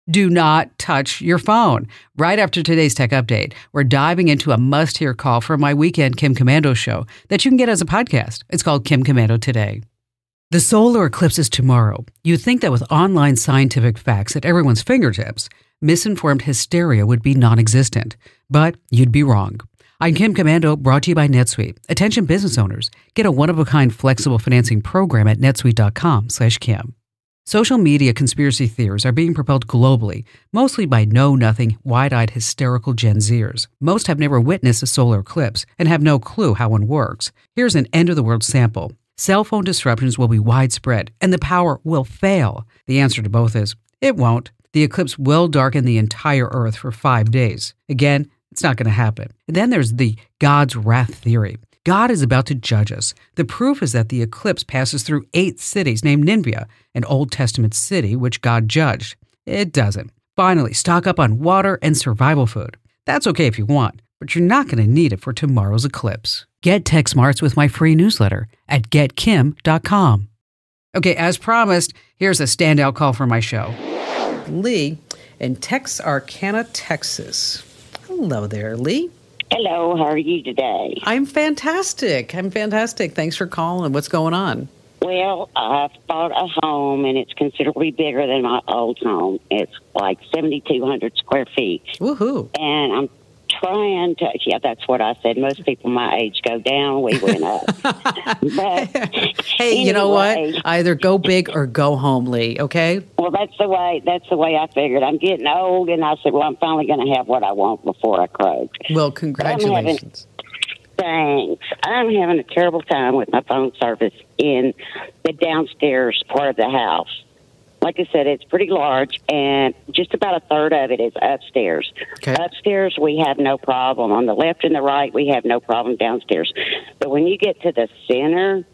Do not touch your phone. Right after today's tech update, we're diving into a must-hear call from my weekend Kim Commando show that you can get as a podcast. It's called Kim Commando Today. The solar eclipse is tomorrow. You'd think that with online scientific facts at everyone's fingertips, misinformed hysteria would be non-existent. But you'd be wrong. I'm Kim Commando, brought to you by NetSuite. Attention business owners, get a one-of-a-kind flexible financing program at netsuite.com/Kim. Social media conspiracy theories are being propelled globally, mostly by know-nothing, wide-eyed, hysterical Gen Zers. Most have never witnessed a solar eclipse and have no clue how one works. Here's an end-of-the-world sample. Cell phone disruptions will be widespread, and the power will fail. The answer to both is, it won't. The eclipse will darken the entire Earth for 5 days. Again, it's not going to happen. And then there's the God's wrath theory. God is about to judge us. The proof is that the eclipse passes through 8 cities named Nineveh, an Old Testament city which God judged. It doesn't. Finally, stock up on water and survival food. That's okay if you want, but you're not going to need it for tomorrow's eclipse. Get Tech Smarts with my free newsletter at getkim.com. Okay, as promised, here's a standout call for my show. Lee in Texarkana, Texas. Hello there, Lee. Hello, how are you today? I'm fantastic. Thanks for calling. What's going on? Well, I've bought a home, and it's considerably bigger than my old home. It's like 7,200 square feet. Woohoo. And I'm trying to, that's what I said. Most people my age go down. We went up. But hey, anyway, you know what? Either go big or go home, Lee, okay? Well, that's the way I figured. I'm getting old, and I said, well, I'm finally going to have what I want before I croak. Well, congratulations. Thanks. I'm having a terrible time with my phone service in the downstairs part of the house. Like I said, it's pretty large, and just about a third of it is upstairs. Okay. Upstairs, we have no problem. On the left and the right, we have no problem downstairs. But when you get to the center,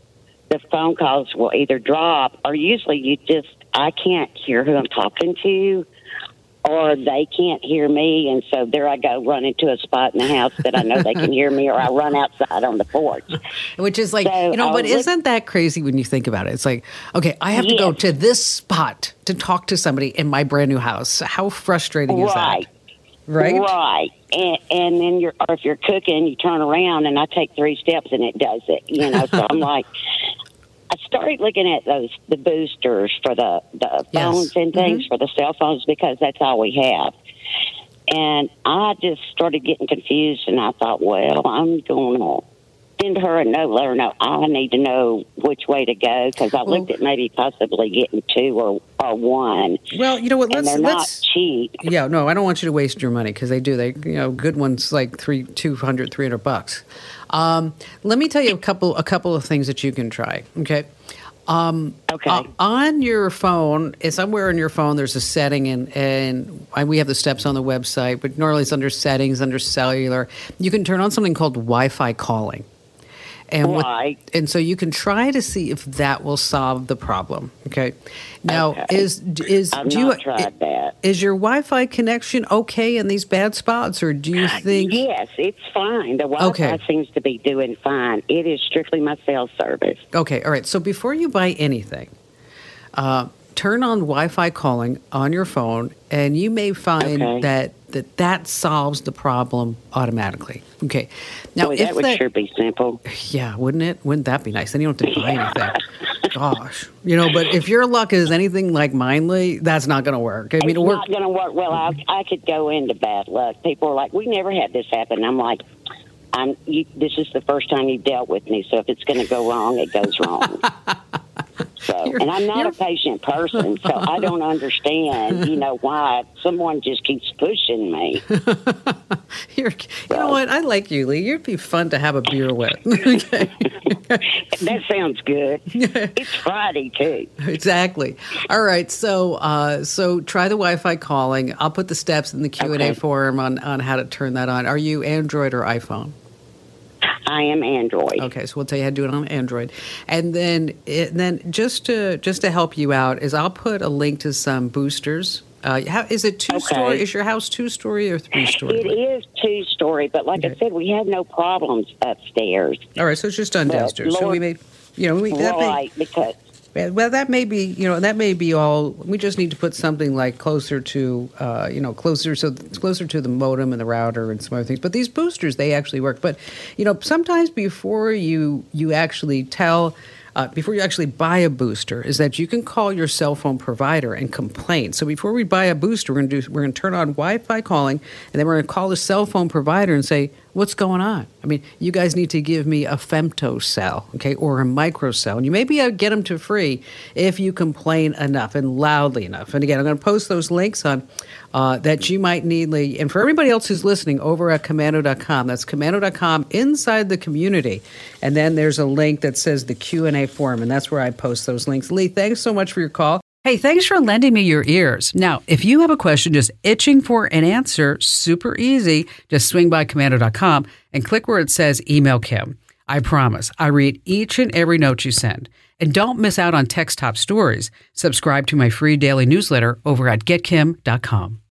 the phone calls will either drop, or usually I can't hear who I'm talking to, or they can't hear me, and so there I go, run into a spot in the house that I know they can hear me, or I run outside on the porch. Which is like, but isn't that crazy when you think about it? It's like, okay, I have to go to this spot to talk to somebody in my brand new house. How frustrating is that? Right? Right. And then or if you're cooking, you turn around, and I take 3 steps, and it does it, so I'm like... I started looking at the boosters for the phones and things for the cell phones, because that's all we have. And I just started getting confused, and I thought, well, I'm going to send her a note, let her know I need to know which way to go, because I looked at maybe possibly getting 2 or 1. Well, you know what? They're not cheap. Yeah, no, I don't want you to waste your money, because they do. Good ones like $200-$300. Let me tell you a couple of things that you can try. Okay. Okay. On your phone, somewhere on your phone, there's a setting, and we have the steps on the website, but normally it's under settings, under cellular. You can turn on something called Wi-Fi calling. And so you can try to see if that will solve the problem. Okay. Now, tried that. Is your Wi-Fi connection okay in these bad spots, or do you think? Yes, it's fine. The Wi-Fi seems to be doing fine. It is strictly my cell service. Okay. All right. So before you buy anything, turn on Wi-Fi calling on your phone, and you may find that solves the problem automatically. Okay. Now, that would sure be simple. Yeah, wouldn't it? Wouldn't that be nice? Then you don't have to buy anything. Gosh. But if your luck is anything like mine, Lee, that's not going to work. It's not going to work. Well, I could go into bad luck. People are like, we never had this happen. I'm like, this is the first time you've dealt with me, so if it's going to go wrong, it goes wrong. And I'm not a patient person, so I don't understand, why someone just keeps pushing me. You know what? I like you, Lee. You'd be fun to have a beer with. Okay. That sounds good. It's Friday, too. Exactly. All right. So try the Wi-Fi calling. I'll put the steps in the Q&A forum on how to turn that on. Are you Android or iPhone? I am Android. Okay, so we'll tell you how to do it on Android, and then just to help you out is I'll put a link to some boosters. Is it 2-story? Is your house 2-story or 3-story? It is 2-story, but like I said, we have no problems upstairs. All right, so it's just done downstairs. So we may, because Well, that may be all. We just need to put something like closer to the modem and the router and some other things. But these boosters, they actually work. But, sometimes before you actually buy a booster, is that you can call your cell phone provider and complain. So before we buy a booster, we're going to turn on Wi-Fi calling, and then we're going to call the cell phone provider and say, what's going on? I mean, you guys need to give me a femtocell, okay, or a microcell. And you maybe get them to free if you complain enough and loudly enough. And again, I'm going to post those links on that you might need. And for everybody else who's listening, over at Komando.com. That's Komando.com inside the community. And then there's a link that says the Q&A forum, and that's where I post those links. Lee, thanks so much for your call. Hey, thanks for lending me your ears. Now, if you have a question just itching for an answer, super easy. Just swing by Komando.com and click where it says Email Kim. I promise, I read each and every note you send. And don't miss out on text top stories. Subscribe to my free daily newsletter over at GetKim.com.